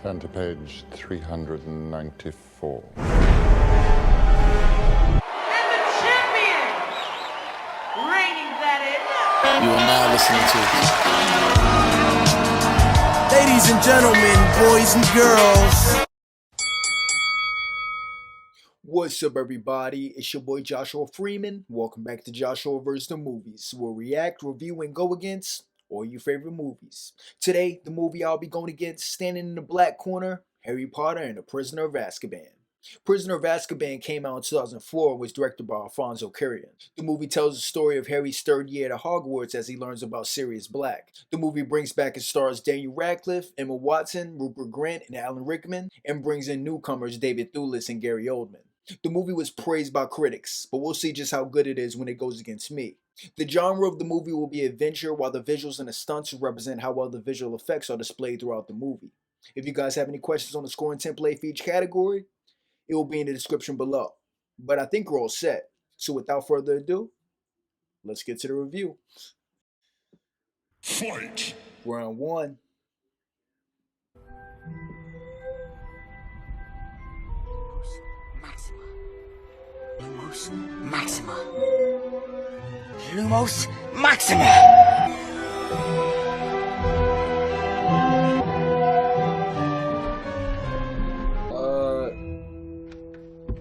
Turn to page 394. And the champion, reigning that is. You are now listening to Ladies and gentlemen, boys and girls. What's up, everybody? It's your boy Joshua Freeman. Welcome back to Joshua vs. the Movies, where we react, review, and go against all your favorite movies. Today, the movie I'll be going against, standing in the black corner, Harry Potter and the Prisoner of Azkaban. Prisoner of Azkaban came out in 2004 and was directed by Alfonso Cuarón. The movie tells the story of Harry's third year at Hogwarts as he learns about Sirius Black. The movie brings back and stars Daniel Radcliffe, Emma Watson, Rupert Grint, and Alan Rickman, and brings in newcomers David Thewlis and Gary Oldman. The movie was praised by critics, but we'll see just how good it is when it goes against me. The genre of the movie will be adventure, while the visuals and the stunts will represent how well the visual effects are displayed throughout the movie. If you guys have any questions on the scoring template for each category, it will be in the description below. But I think we're all set. So without further ado, let's get to the review. Fight! Round 1. Lumos Maxima. Lumos Maxima!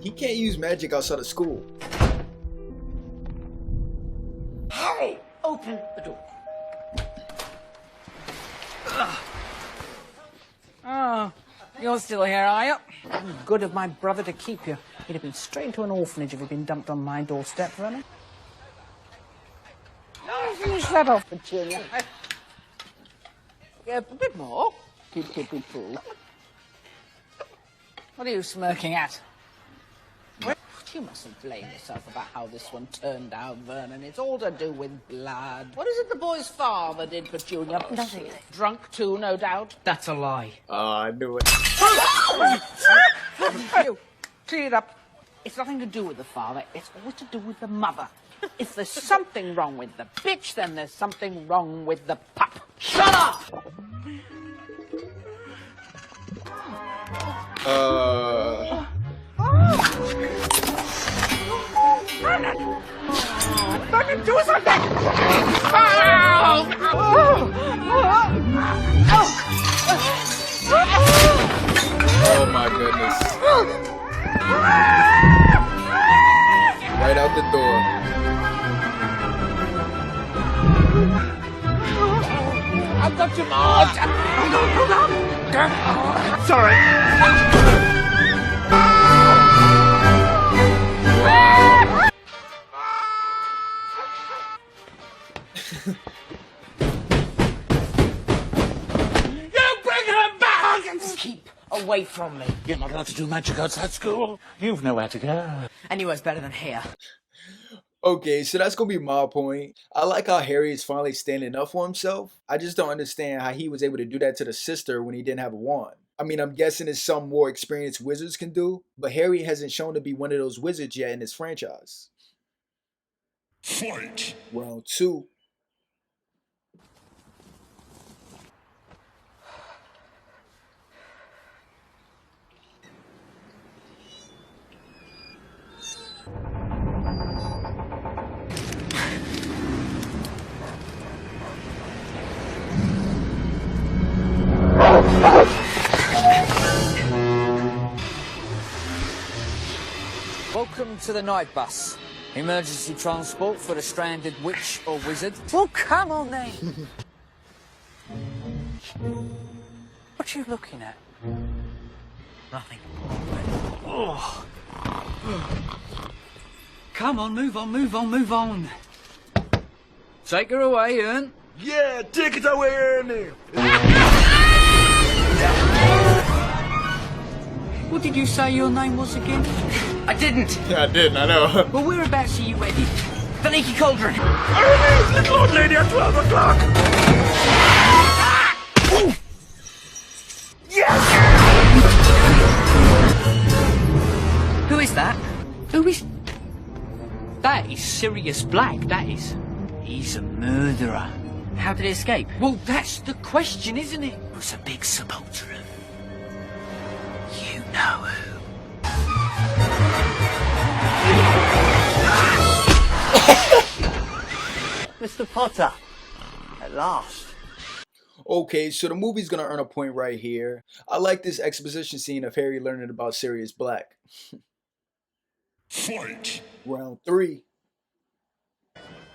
He can't use magic outside of school. Harry, open the door. Oh, you're still here, are you? Good of my brother to keep you. He'd have been straight into an orphanage if he'd been dumped on my doorstep, really. No, finish that off, Petunia. Yeah, a bit more. Poo. What are you smirking at? You mustn't blame yourself about how this one turned out, Vernon. It's all to do with blood. What is it the boy's father did, Petunia? Nothing. Drunk too, no doubt. That's a lie. I knew it. You, clear it up. It's nothing to do with the father. It's all to do with the mother. If there's something wrong with the bitch, then there's something wrong with the pup. Shut up! Vernon, do something! Oh my goodness. Right out the door. I've got you marked! Sorry! Keep away from me. You're not allowed to do magic outside school. You've nowhere to go. Anywhere's better than here. Okay, so that's gonna be my point. I like how Harry is finally standing up for himself. I just don't understand how he was able to do that to the sister when he didn't have a wand. I mean, I'm guessing it's some more experienced wizards can do, but Harry hasn't shown to be one of those wizards yet in this franchise. Fight! Round 2. Welcome to the night bus. Emergency transport for a stranded witch or wizard. Well, come on then. What are you looking at? Nothing. Oh. Come on, move on. Take her away, Ian. Yeah, take it away, Ernie! What did you say your name was again? I didn't. Yeah, I didn't, I know. Well, whereabouts are you headed? The Leaky Cauldron. Ernie, little old lady at 12 o'clock! Yes! Who is that? Who is... That is Sirius Black, that is. He's a murderer. How did he escape? Well, that's the question, isn't it? It was a big sepulchre of know who. Mr. Potter, at last. Okay, so the movie's gonna earn a point right here. I like this exposition scene of Harry learning about Sirius Black. Fight! Round 3.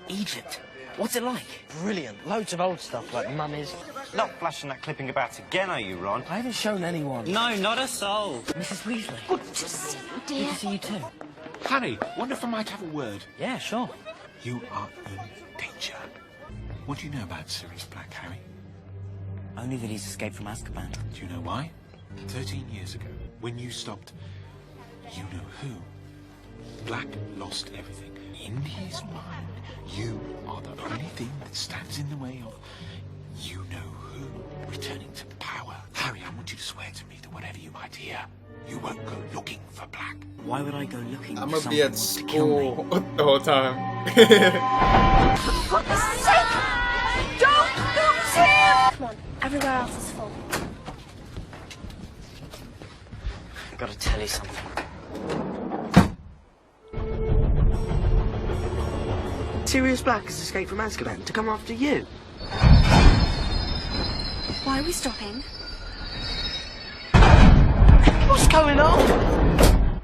Egypt. What's it like? Brilliant. Loads of old stuff like mummies. Not flashing that clipping about again, are you, Ron? I haven't shown anyone. No, not a soul. Mrs. Weasley. Good to see you, dear. Good to see you too. Harry, wonder if I might have a word. Yeah, sure. You are in danger. What do you know about Sirius Black, Harry? Only that he's escaped from Azkaban. Do you know why? 13 years ago, when you stopped, you know who? Black lost everything. In his mind, you are the only thing that stands in the way of you know who returning to power. Harry, I want you to swear to me that whatever you might hear, you won't go looking for Black. Why would I go looking I'm for gonna be someone at who wants to kill me? school the whole time. For God's sake! Don't lose him! Come on, everywhere else is full. I've got to tell you something. Sirius Black has escaped from Azkaban to come after you. Why are we stopping? What's going on?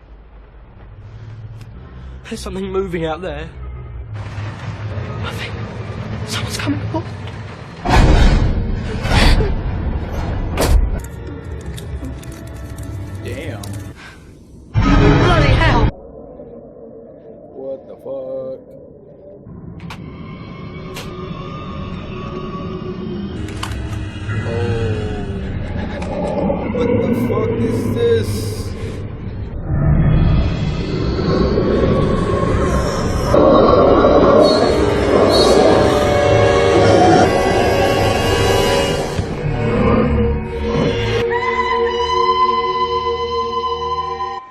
There's something moving out there. Nothing. Someone's coming up. Damn. Bloody hell! What the fuck? Oh. What the fuck is this?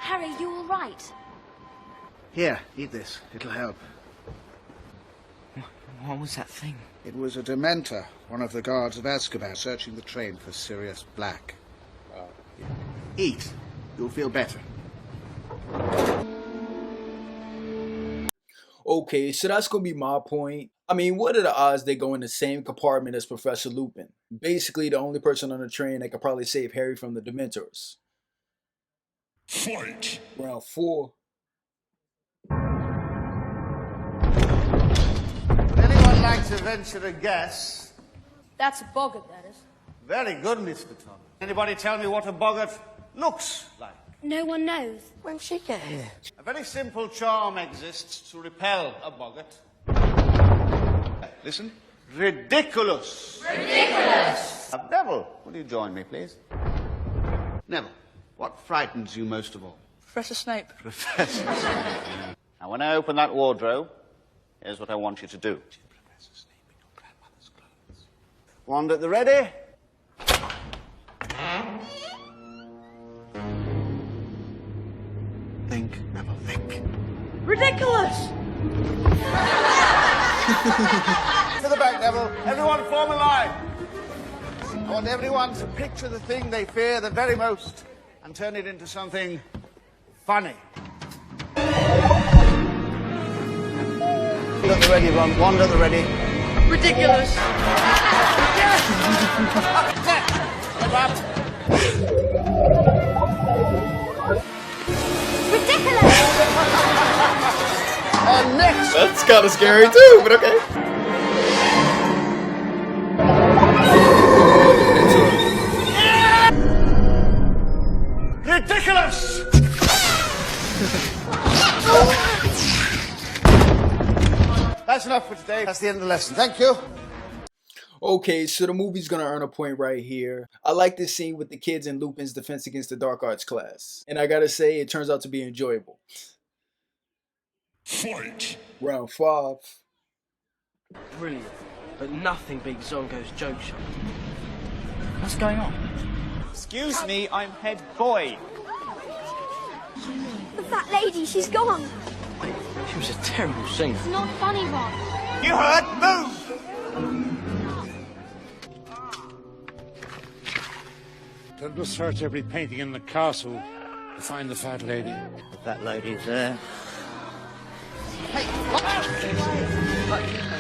Harry, you all right? Here, eat this. It'll help. What was that thing? It was a Dementor, one of the guards of Azkaban, searching the train for Sirius Black. Eat. You'll feel better. Okay, so that's gonna be my point. I mean, what are the odds they go in the same compartment as Professor Lupin? Basically, the only person on the train that could probably save Harry from the Dementors. Fight! Round 4. Anyone like to venture a guess? That's a boggart, that is. Very good, Mr. Tom. Anybody tell me what a boggart looks like? No one knows. When'd she get here? A very simple charm exists to repel a boggart. Listen. Ridiculous. Ridiculous. Neville, will you join me, please? Neville, what frightens you most of all? Professor Snape. Professor Snape. Now, when I open that wardrobe, here's what I want you to do. Wand at the ready. Think, Neville, think. Ridiculous! To the back, Neville. Everyone form a line. I want everyone to picture the thing they fear the very most and turn it into something funny. Wand at the ready, Ron. Wand at the ready. Ridiculous! Ridiculous! And next. That's kind of scary too, but okay. Ridiculous! That's enough for today. That's the end of the lesson. Thank you. Okay, so the movie's gonna earn a point right here. I like this scene with the kids in Lupin's Defense Against the Dark Arts class. And I gotta say, it turns out to be enjoyable. Fight! Round 5. Brilliant. But nothing beats Zongo's joke shop. What's going on? Excuse me, I'm head boy. The fat lady, she's gone. She was a terrible singer. It's not funny, Ron. You heard? Move! Don't search every painting in the castle. Find the fat lady. The fat lady's there.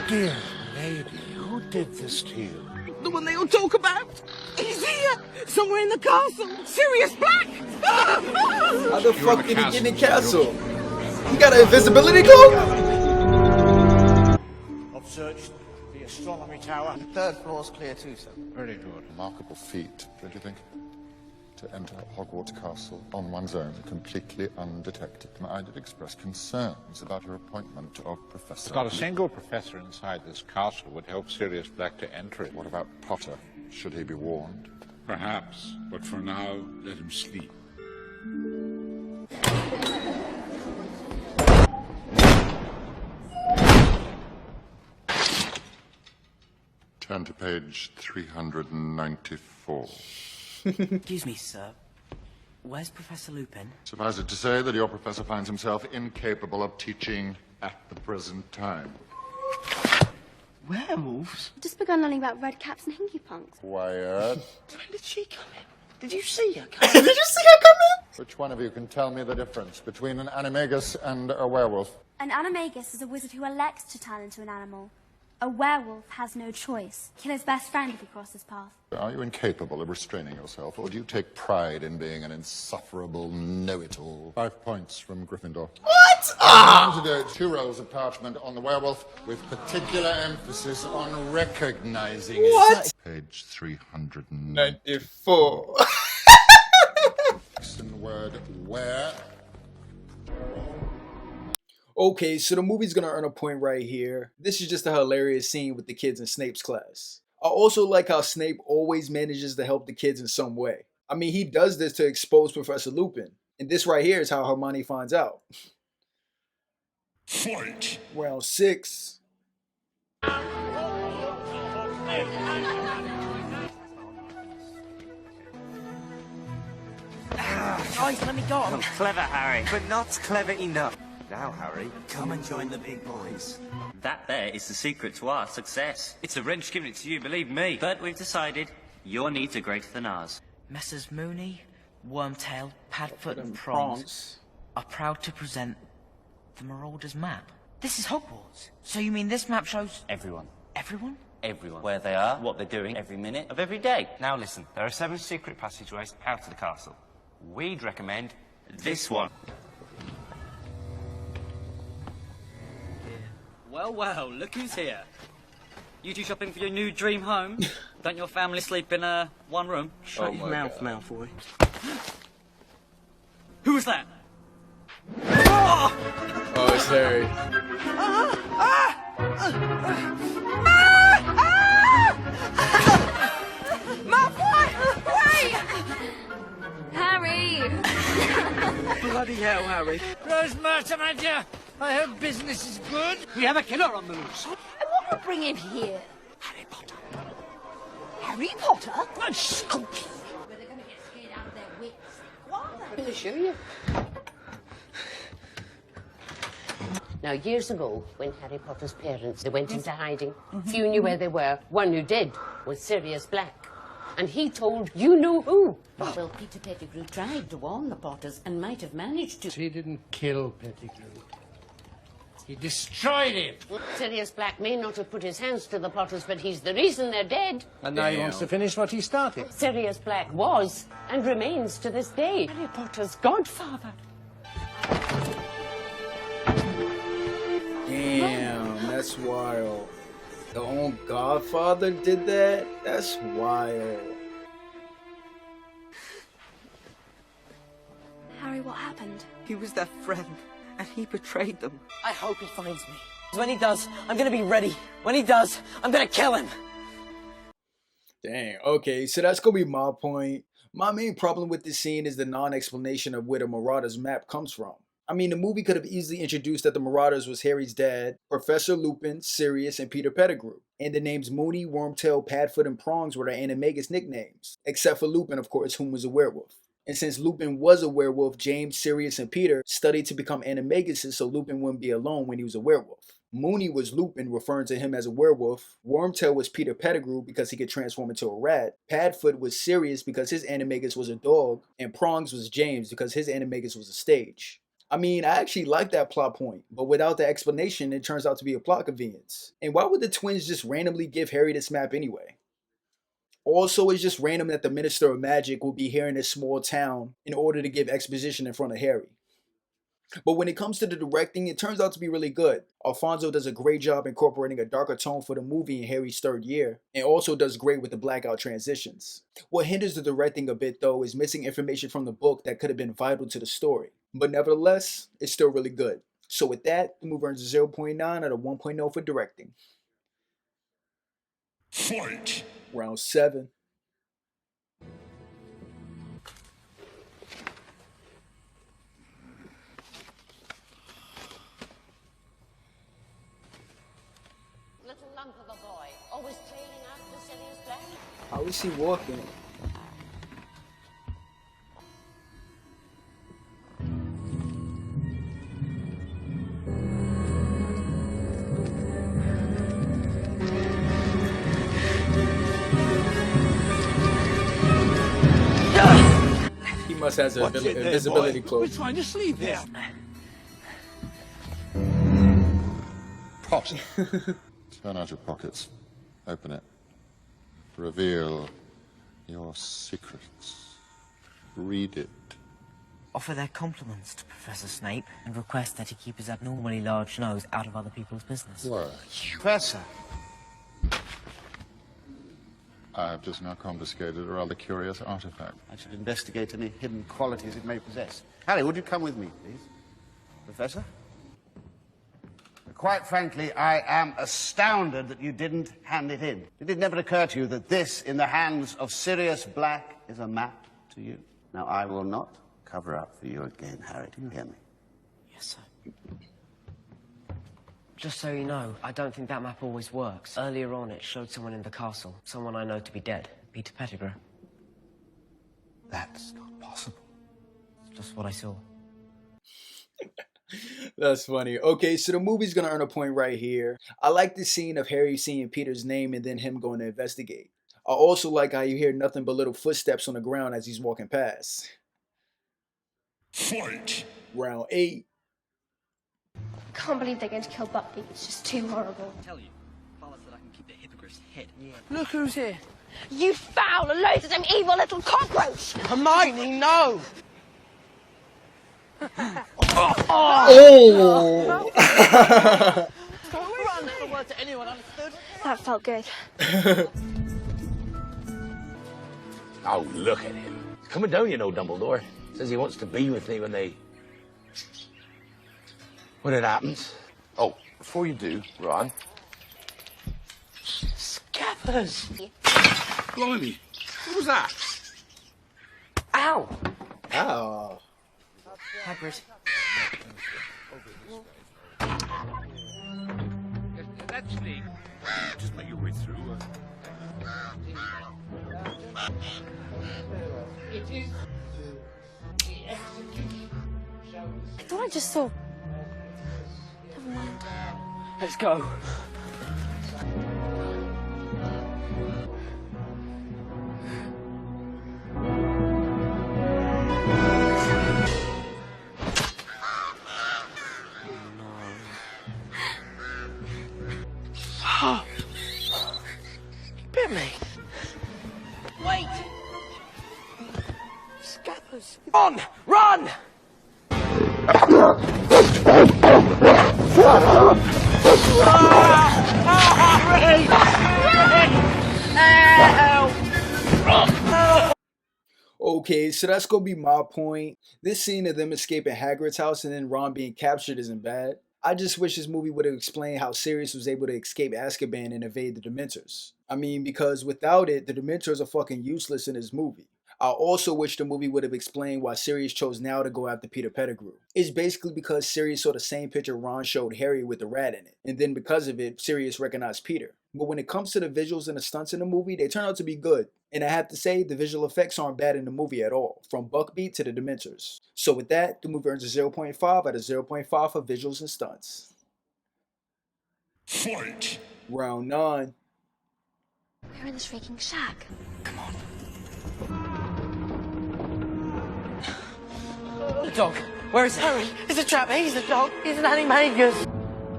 Dear lady, who did this to you? The one they all talk about. He's here, somewhere in the castle. Sirius Black. How the fuck did he get in the castle? He got an invisibility cloak? I've searched the astronomy tower. The third floor's clear too, sir. Very good. Remarkable feat, don't you think? To enter Hogwarts Castle on one's own, completely undetected. And I did express concerns about her appointment of Professor... Not a single professor inside this castle would help Sirius Black to enter it. What about Potter? Should he be warned? Perhaps, but for now, let him sleep. Turn to page 394. Excuse me, sir. Where's Professor Lupin? Suffice it to say that your professor finds himself incapable of teaching at the present time. Werewolves? I've just begun learning about red caps and hinky punks. Quiet. When did she come in? Did you see her come in? Did you see her come in? Which one of you can tell me the difference between an animagus and a werewolf? An animagus is a wizard who elects to turn into an animal. A werewolf has no choice. Kill his best friend if he crosses path. Are you incapable of restraining yourself, or do you take pride in being an insufferable know-it-all? 5 points from Gryffindor. What? Antidote, 2 rolls of parchment on the werewolf, with particular emphasis on recognizing it. What? Page 394. 94. Word where. Okay, so the movie's gonna earn a point right here. This is just a hilarious scene with the kids in Snape's class. I also like how Snape always manages to help the kids in some way. I mean, he does this to expose Professor Lupin. And this right here is how Hermione finds out. Fight! Round 6. Guys, let me go. Oh, clever, Harry, but not clever enough. Now, Harry, come and join the big boys. That there is the secret to our success. It's a wrench giving it to you, believe me. But we've decided your needs are greater than ours. Messrs. Mooney, Wormtail, Padfoot and Prongs are proud to present the Marauders map. This is Hogwarts. So you mean this map shows... Everyone. Everyone? Everyone. Where they are, what they're doing, every minute of every day. Now listen, there are 7 secret passageways out of the castle. We'd recommend This one. Well, well, look who's here. You two shopping for your new dream home? Don't your family sleep in one room? Shut your mouth, Malfoy. Who was that? Oh, it's Harry. Malfoy! Wait! Harry! Bloody hell, Harry. Rose Martimatia, I hope business is good. We have a killer on the loose. And what will bring him here? Harry Potter. Harry Potter? Oh, skunky. But they're going to get scared out of their wits. Why? I'm going to show you. Now, years ago, when Harry Potter's parents they went into hiding, few knew where they were. One who did was Sirius Black. And he told you-know-who. Well, Peter Pettigrew tried to warn the Potters and might have managed to. He didn't kill Pettigrew. He destroyed him. Sirius Black may not have put his hands to the Potters, but he's the reason they're dead. And now he wants to finish what he started. Sirius Black was and remains to this day Harry Potter's godfather. Damn, that's wild. The own godfather did that? That's wild. Harry, what happened? He was their friend, and he betrayed them. I hope he finds me. When he does, I'm gonna be ready. When he does, I'm gonna kill him. Dang, okay, so that's gonna be my point. My main problem with this scene is the non-explanation of where the Marauders map comes from. I mean, the movie could have easily introduced that the Marauders was Harry's dad, Professor Lupin, Sirius, and Peter Pettigrew. And the names Mooney, Wormtail, Padfoot, and Prongs were their Animagus nicknames. Except for Lupin, of course, whom was a werewolf. And since Lupin was a werewolf, James, Sirius, and Peter studied to become animaguses so Lupin wouldn't be alone when he was a werewolf. Mooney was Lupin, referring to him as a werewolf. Wormtail was Peter Pettigrew because he could transform into a rat. Padfoot was Sirius because his animagus was a dog. And Prongs was James because his animagus was a stage. I mean, I actually like that plot point, but without the explanation, it turns out to be a plot convenience. And why would the twins just randomly give Harry this map anyway? Also, it's just random that the Minister of Magic will be here in this small town in order to give exposition in front of Harry. But when it comes to the directing, it turns out to be really good. Alfonso does a great job incorporating a darker tone for the movie in Harry's third year, and also does great with the blackout transitions. What hinders the directing a bit though is missing information from the book that could have been vital to the story. But nevertheless, it's still really good. So with that, the movie earns a 0.9 out of 1.0 for directing. Fight! Round 7. Little lump of a boy, always trailing after Sirius Black. How is he walking? He must have invisibility clothes. We're trying to sleep here. Potter. Turn out your pockets. Open it. Reveal your secrets. Read it. Offer their compliments to Professor Snape and request that he keep his abnormally large nose out of other people's business. Word. Professor. I have just now confiscated a rather curious artifact. I should investigate any hidden qualities it may possess. Harry, would you come with me, please? Professor? Quite frankly, I am astounded that you didn't hand it in. Did it never occur to you that this, in the hands of Sirius Black, is a map to you? Now, I will not cover up for you again, Harry. Do you hear me? Yes, sir. Just so you know, I don't think that map always works. Earlier on, it showed someone in the castle. Someone I know to be dead. Peter Pettigrew. That's not possible. It's just what I saw. That's funny. Okay, so the movie's gonna earn a point right here. I like the scene of Harry seeing Peter's name and then him going to investigate. I also like how you hear nothing but little footsteps on the ground as he's walking past. Fight! Round 8. Can't believe they're going to kill Buckley. It's just too horrible. I tell you, Father said I can keep the hippogriff's head. Look who's here. You foul and loathsome evil little cockroach! Hermione, no! Oh! Don't run for word to anyone, understood? That felt good. Oh, look at him. He's coming down, you know, Dumbledore. Says he wants to be with me when it happens. Oh, before you do, Ron. Scabbers! Blimey, what was that? Ow! Ow. Hagrid. That's Snape. Just make your way through. It is the execution. I thought I just saw... Never mind. Let's go. Bit me. Wait! Scabbers. Run! Run! Okay, so that's gonna be my point. This scene of them escaping Hagrid's house and then Ron being captured isn't bad. I just wish this movie would have explained how Sirius was able to escape Azkaban and evade the Dementors. I mean, because without it, the Dementors are fucking useless in this movie. I also wish the movie would have explained why Sirius chose now to go after Peter Pettigrew. It's basically because Sirius saw the same picture Ron showed Harry with the rat in it, and then because of it, Sirius recognized Peter. But when it comes to the visuals and the stunts in the movie, they turn out to be good. And I have to say, the visual effects aren't bad in the movie at all, from Buckbeat to the Dementors. So with that, the movie earns a 0.5 out of 0.5 for visuals and stunts. Fight! Round 9. We're in this freaking shack. The dog. Where is it? Hurry. It's a trap. He's the dog. He's an animagus.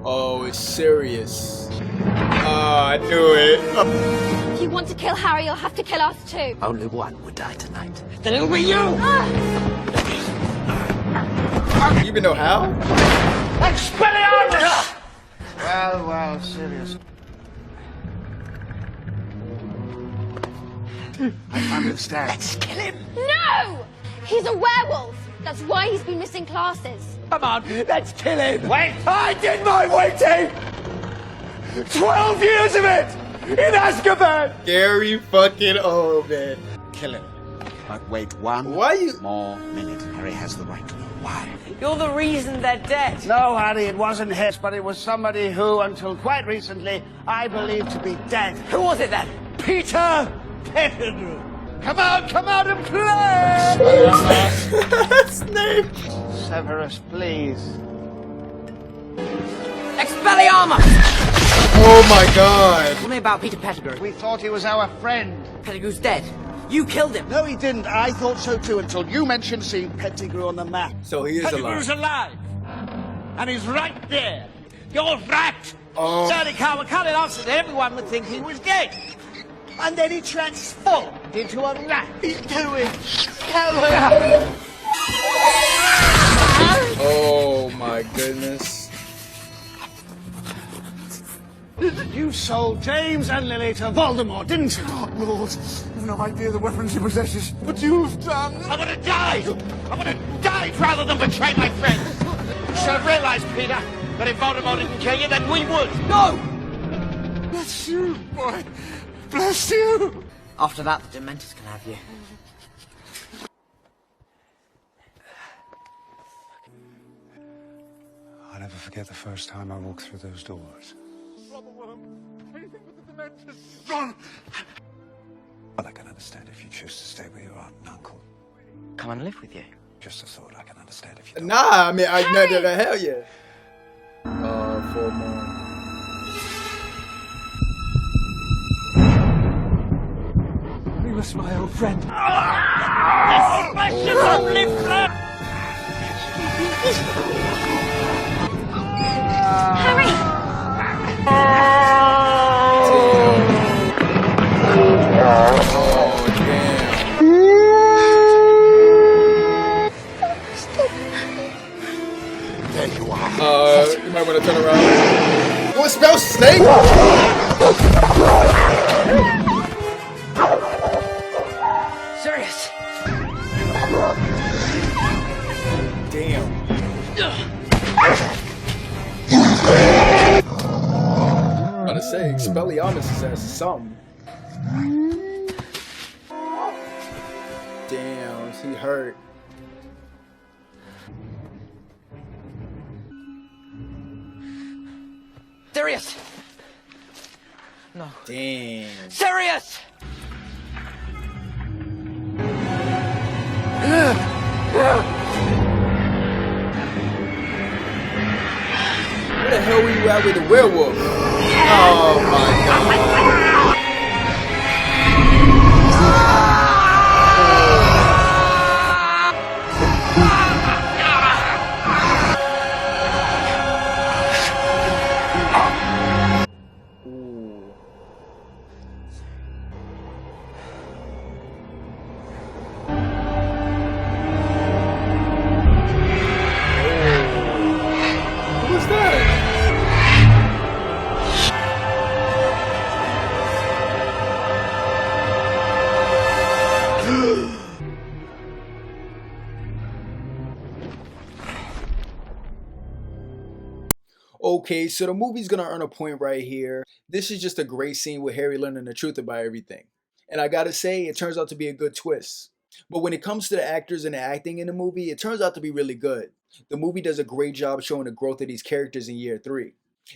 Oh, it's Sirius. I knew it. If you want to kill Harry, you'll have to kill us too. Only one would die tonight. Then it'll be you! You even know how? Expelliarmus! Well, Sirius. I understand. Let's kill him! No! He's a werewolf. That's why he's been missing classes. Come on, let's kill him! Wait! I did my waiting! 12 years of it! In Azkaban! Gary fucking old, man. Kill him. But wait one more minute. Harry has the right to know why. You're the reason they're dead. No, Harry, it wasn't his, but it was somebody who, until quite recently, I believed to be dead. Who was it then? Peter Pettigrew. Come out and play! Snape! Severus, please. Expelliarmus! Oh my god! Tell me about Peter Pettigrew. We thought he was our friend. Pettigrew's dead. You killed him. No, he didn't. I thought so too until you mentioned seeing Pettigrew on the map. So he is Pettigrew's alive. And he's right there. You're rat. Oh. Dirty coward. Can't answer that everyone would think he was dead. And then he transformed into a rat. Into it. Oh my goodness. You sold James and Lily to Voldemort, didn't you? Oh, Lord, I've no idea the weapons he possesses. What you've done. I'm gonna die! I'm gonna die rather than betray my friends! You should have realized, Peter, that if Voldemort didn't kill you, then we would! No! Bless you, boy. Bless you. After that, the Dementors can have you. I'll never forget the first time I walked through those doors. Run! But I can understand if you choose to stay with your aunt and uncle. Come and live with you. Just a thought I can understand if you don't. Nah, I mean, hell yeah. 4 more. Remus, my old friend. Harry! There you are. You might want to turn around. What spells Snape? Sirius! Damn. I'm about to say, Expelliarmus says something. Damn, he hurt. Sirius! No. Damn. Sirius! Where the hell were you at with the werewolf? Oh my god. Okay, so the movie's gonna earn a point right here. This is just a great scene with Harry learning the truth about everything. And I gotta say, it turns out to be a good twist. But when it comes to the actors and the acting in the movie, it turns out to be really good. The movie does a great job showing the growth of these characters in year 3.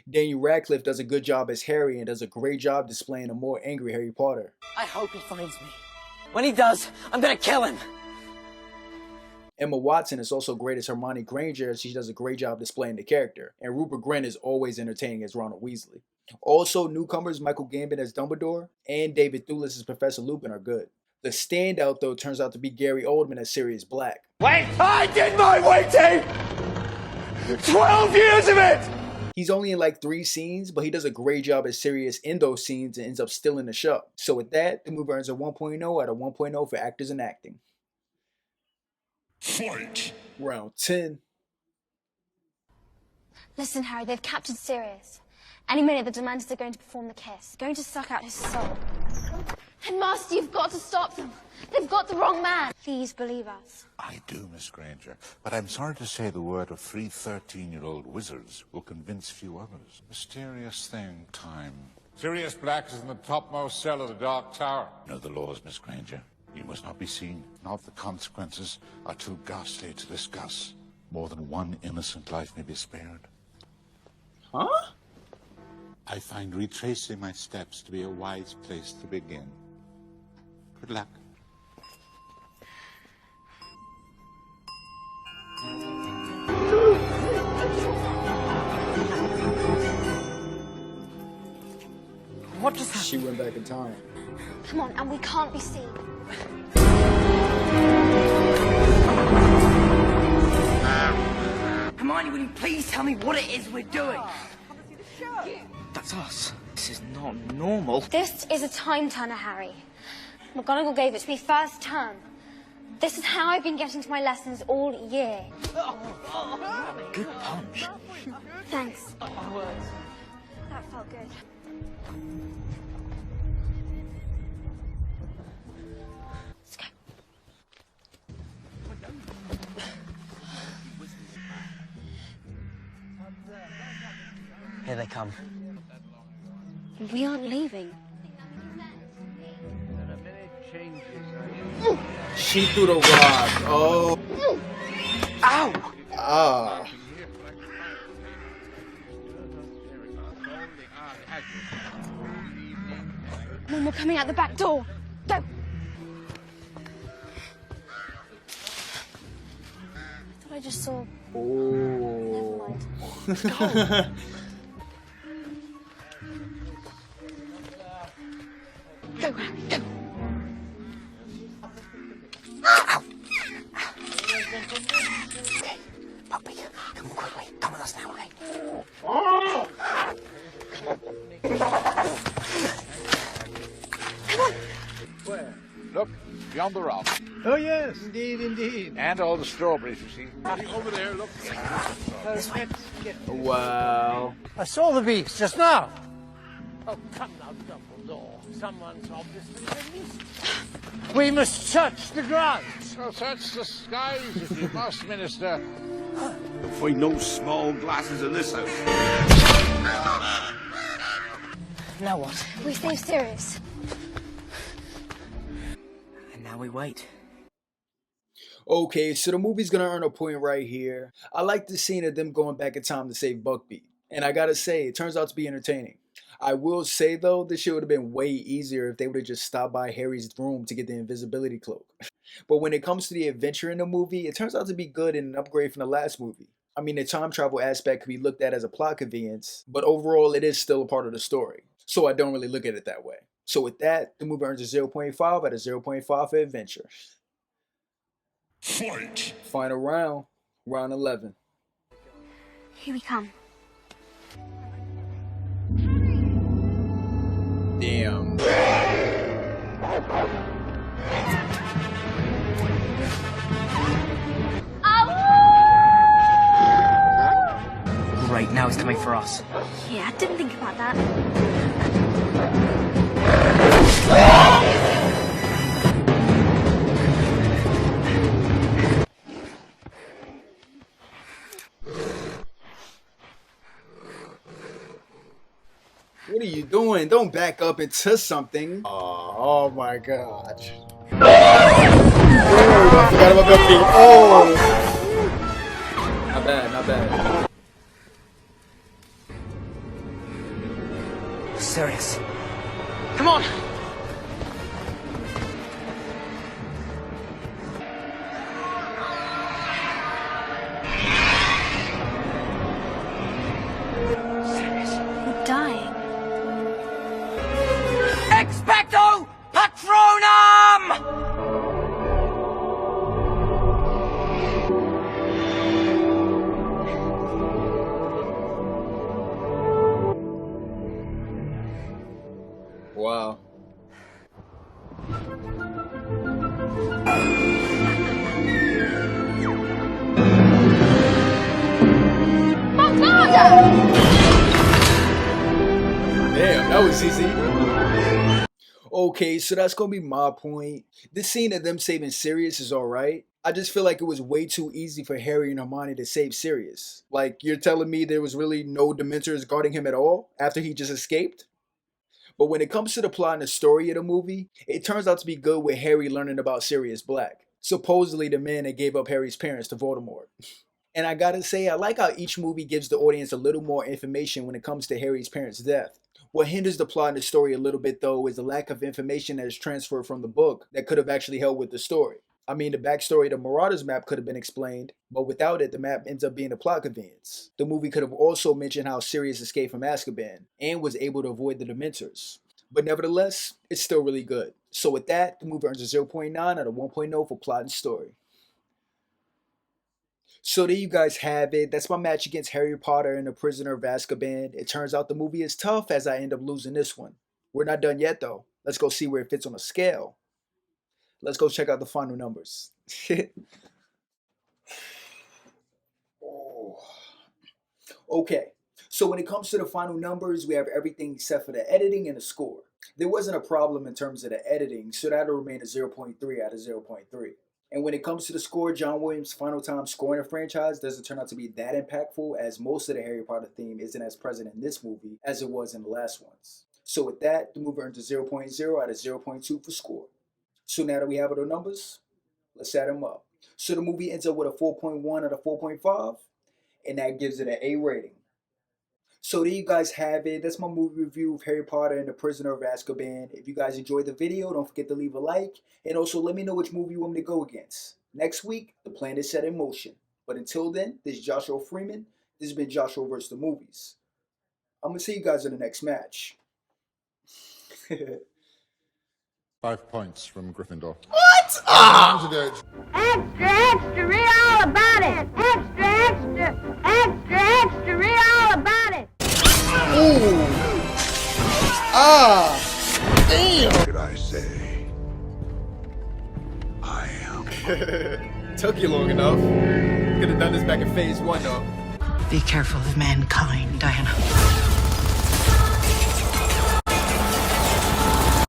Daniel Radcliffe does a good job as Harry and does a great job displaying a more angry Harry Potter. I hope he finds me. When he does, I'm gonna kill him. Emma Watson is also great as Hermione Granger, as she does a great job displaying the character. And Rupert Grint is always entertaining as Ronald Weasley. Also, newcomers Michael Gambon as Dumbledore and David Thewlis as Professor Lupin are good. The standout, though, turns out to be Gary Oldman as Sirius Black. Wait! I did my waiting! 12 years of it! He's only in like 3 scenes, but he does a great job as Sirius in those scenes and ends up stealing the show. So with that, the movie earns a 1.0 out of 1.0 for actors and acting. Fight! Round 10. Listen, Harry, they've captured Sirius. Any minute, the Dementors are going to perform the kiss, going to suck out his soul. Headmaster, you've got to stop them. They've got the wrong man. Please believe us. I do, Miss Granger, but I'm sorry to say the word of 3 13-year-old wizards will convince few others. Mysterious thing, time. Sirius Black is in the topmost cell of the Dark Tower. You know the laws, Miss Granger. You must not be seen. Not the consequences are too ghastly to discuss. More than one innocent life may be spared. Huh? I find retracing my steps to be a wise place to begin. Good luck. What just happened? She went back in time. Come on, and we can't be seen. Hermione, will you please tell me what it is we're doing? That's us. This is not normal. This is a time turner, Harry. McGonagall gave it to me first term. This is how I've been getting to my lessons all year. Good punch. Thanks. That felt good. Let's go. Here they come. We aren't leaving. She threw the rock. Oh. Ow! Ah. Mum, we're coming out the back door. Go! I thought I just saw... Oh. Never mind. Go, Harry, go! Okay, puppy, come on quickly. Come with us now, okay? Come on! Where? Look, beyond the rock. Oh, yes, indeed, indeed. And all the strawberries, you see. Over there, look. This way. Wow. I saw the beast just now. Oh, come now, Dumbledore. Someone's obviously been missed. We must search the ground. So search the skies if you must, Minister. You'll find no small glasses in this house. Now what? We saved Sirius. And now we wait. Okay, so the movie's gonna earn a point right here. I like the scene of them going back in time to save Buckbeak. And I gotta say, it turns out to be entertaining. I will say though, this shit would have been way easier if they would have just stopped by Harry's room to get the invisibility cloak. But when it comes to the adventure in the movie, it turns out to be good and an upgrade from the last movie. I mean, the time travel aspect could be looked at as a plot convenience, but overall it is still a part of the story. So I don't really look at it that way. So with that, the movie earns a 0.5 out of 0.5 for adventure. Fight! Final round, round 11. Here we come. Damn. Great, now he's coming for us. Yeah, I didn't think about that. What are you doing? Don't back up into something. Oh my god. I forgot about Buffy. Oh! Not bad, not bad. Sirius. Come on! You're dying. Expecto Patronum! Wow. Damn, that was easy. Okay, so that's gonna be my point. This scene of them saving Sirius is alright. I just feel like it was way too easy for Harry and Hermione to save Sirius. Like, you're telling me there was really no Dementors guarding him at all after he just escaped? But when it comes to the plot and the story of the movie, it turns out to be good with Harry learning about Sirius Black. Supposedly the man that gave up Harry's parents to Voldemort. And I gotta say, I like how each movie gives the audience a little more information when it comes to Harry's parents' death. What hinders the plot and the story a little bit though is the lack of information that is transferred from the book that could have actually helped with the story. I mean, the backstory of the Marauders map could have been explained, but without it, the map ends up being a plot convenience. The movie could have also mentioned how Sirius escaped from Azkaban and was able to avoid the Dementors. But nevertheless, it's still really good. So with that, the movie earns a 0.9 out of 1.0 for plot and story. So there you guys have it. That's my match against Harry Potter and the Prisoner of Azkaban. It turns out the movie is tough as I end up losing this one. We're not done yet though. Let's go see where it fits on a scale. Let's go check out the final numbers. Okay, so when it comes to the final numbers, we have everything except for the editing and the score. There wasn't a problem in terms of the editing, so that'll remain a 0.3 out of 0.3. And when it comes to the score, John Williams' final time scoring a franchise doesn't turn out to be that impactful, as most of the Harry Potter theme isn't as present in this movie as it was in the last ones. So with that, the movie earns a 0.0 out of 0.2 for score. So now that we have all the numbers, let's add them up. So the movie ends up with a 4.1 out of 4.5, and that gives it an A rating. So there you guys have it. That's my movie review of Harry Potter and the Prisoner of Azkaban. If you guys enjoyed the video, don't forget to leave a like. And also let me know which movie you want me to go against. Next week, the plan is set in motion. But until then, this is Joshua Freeman. This has been Joshua vs. the Movies. I'm going to see you guys in the next match. 5 points from Gryffindor. What? Ah! Extra, extra, read all about it. Extra, extra, extra, extra, read all about it. Ooh. Ah. Damn. What did I say? I am. Took you long enough. Could have done this back in phase 1 though. Be careful of mankind, Diana.